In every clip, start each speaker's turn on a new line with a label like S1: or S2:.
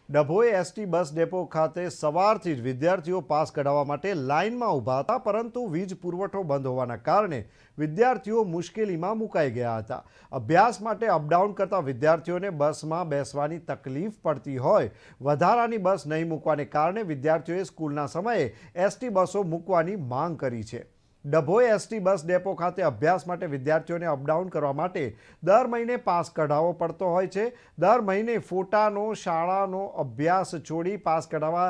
S1: Dabhoi ST bus depot ખાતે સવારથી જ વિદ્યાર્થીઓ પાસ કઢાવવા માટે લાઇનમાં ઊભા હતા, પરંતુ વીજ પુરવઠો બંધ હોવાના કારણે વિદ્યાર્થીઓ મુશ્કેલીમાં મુકાઈ ગયા હતા। અભ્યાસ માટે અપડાઉન કરતા વિદ્યાર્થીઓને બસમાં બેસવાની તકલીફ પડતી હોય, વધારાની બસ નહીં મૂકવાને કારણે વિદ્યાર્થીઓએ સ્કૂલના સમયે એસટી બસો મૂકવાની માંગ કરી છે। ડભોઈ એસટી બસ ડેપો ખાતે અભ્યાસ માટે વિદ્યાર્થીઓને અપડાઉન કરવા માટે દર મહિને પાસ કઢાવવો પડતો હોય છે। દર મહિને ફોટાનો શાળાનો અભ્યાસ છોડી પાસ કઢાવવા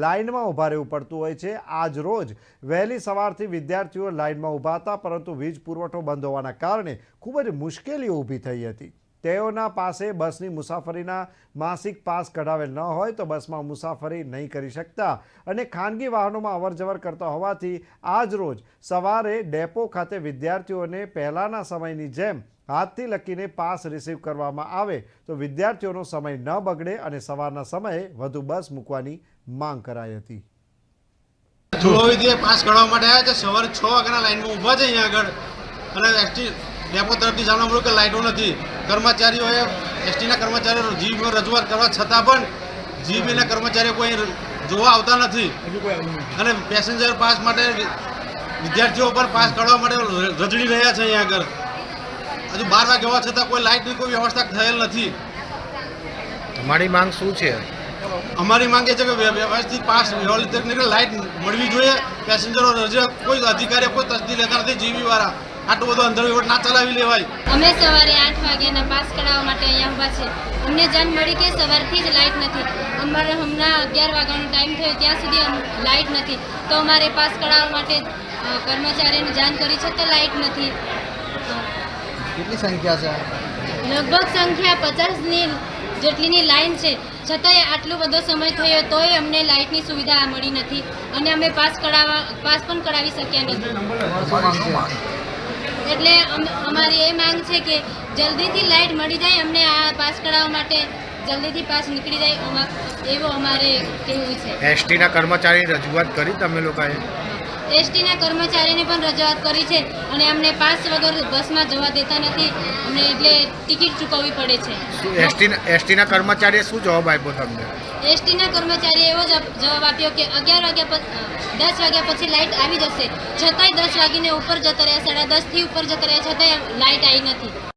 S1: લાઇનમાં ઊભા રહેવું પડતું હોય છે। આજ રોજ વહેલી સવારથી વિદ્યાર્થીઓ લાઇનમાં ઊભા હતા, પરંતુ વીજ પુરવઠો બંધ હોવાના કારણે ખૂબ જ મુશ્કેલીઓ ઊભી થઈ હતી। તેઓના પાસે બસની મુસાફરીના માસિક પાસ કઢાવેલ ન હોય તો બસમાં મુસાફરી નહીં કરી શકતા અને ખાનગી વાહનોમાં અવરજવર કરતા હોવાથી આજ રોજ સવારે ડેપો ખાતે વિદ્યાર્થીઓને પહેલાંના સમયની જેમ હાથથી લખીને પાસ રિસીવ કરવામાં આવે તો વિદ્યાર્થીઓનો સમય ન બગડે અને સવારના સમયે વધુ બસ મૂકવાની માંગ કરાઈ હતી।
S2: ધોળોવીથી પાસ કઢાવવા માટે આવ્યા છે। સવારે 6 વાગ્યાના લાઈનમાં ઊભા છે અહીંયા આગળ, અને એસટી ડેપો તરફથી જાણવા મળ્યું કે લાઇટો નથી। કર્મચારીઓએ એસટીના કર્મચારીઓ જીબીમાં રજૂઆત કરવા છતાં પણ જીબીના કર્મચારીઓ કોઈ જોવા આવતા નથી, અને પેસેન્જર પાસ માટે વિદ્યાર્થીઓ પર પાસ કાઢવા માટે રજડી રહ્યા છે। અહીંયા આગળ હજુ 12 વાગ્યા હોવા છતાં કોઈ લાઇટની કોઈ વ્યવસ્થા થયેલ નથી।
S3: તમારી માંગ શું છે?
S2: અમારી માંગ એ છે કે વ્યવસ્થિત પાસ વ્યવસ્થિત લાઇટ મળવી જોઈએ। પેસેન્જરો રજા કોઈ અધિકારીઓ કોઈ તસદી લેતા નથી। જીબી વાળા આટલું બધું અંધરવટ ના ચલાવી લેવાય।
S4: અમે સવારે 8 વાગ્યાના પાસ કઢાવવા માટે અહીંયા ઊભા છે। અમને જાણ મળી કે સવારથી જ લાઇટ નથી। અમારે હમણાં 11 વાગ્યાનો ટાઈમ થયો, ત્યાં સુધી લાઇટ નથી, તો અમારે પાસ કઢાવવા માટે કર્મચારીને જાણ કરી છે તો લાઇટ નથી।
S3: કેટલી સંખ્યા છે?
S4: લગભગ સંખ્યા 50ની જેટલીની લાઈન છે, છતાંય આટલો બધો સમય થયો તોય અમને લાઇટની સુવિધા મળી નથી, અને અમે પાસ પણ કઢાવી શક્યા નથી। એટલે અમારી એ માંગ છે કે જલ્દીથી લાઇટ મળી જાય, અમને આ પાસ કઢાવવા માટે જલ્દીથી પાસ નીકળી જાય, એવું અમારે કહેવું છે।
S3: એસટીના કર્મચારીની રજૂઆત કરી તમે લોકોએ?
S4: એસટીના કર્મચારીને પણ રજૂઆત કરી છે, અને અમને પાસ વગર બસમાં જવા દેતા નથી, અમને એટલે ટિકિટ ચૂકવવી પડે છે।
S3: એસટીના કર્મચારીએ શું જવાબ આપ્યો તમને?
S4: એસટીના કર્મચારીએ એવો જવાબ આપ્યો કે 10 વાગ્યા પછી લાઇટ આવી જશે, છતાંય 10 વાગીને ઉપર જતા રહ્યા, 10:30થી ઉપર જતા રહ્યા, છતાંય લાઇટ આવી નથી।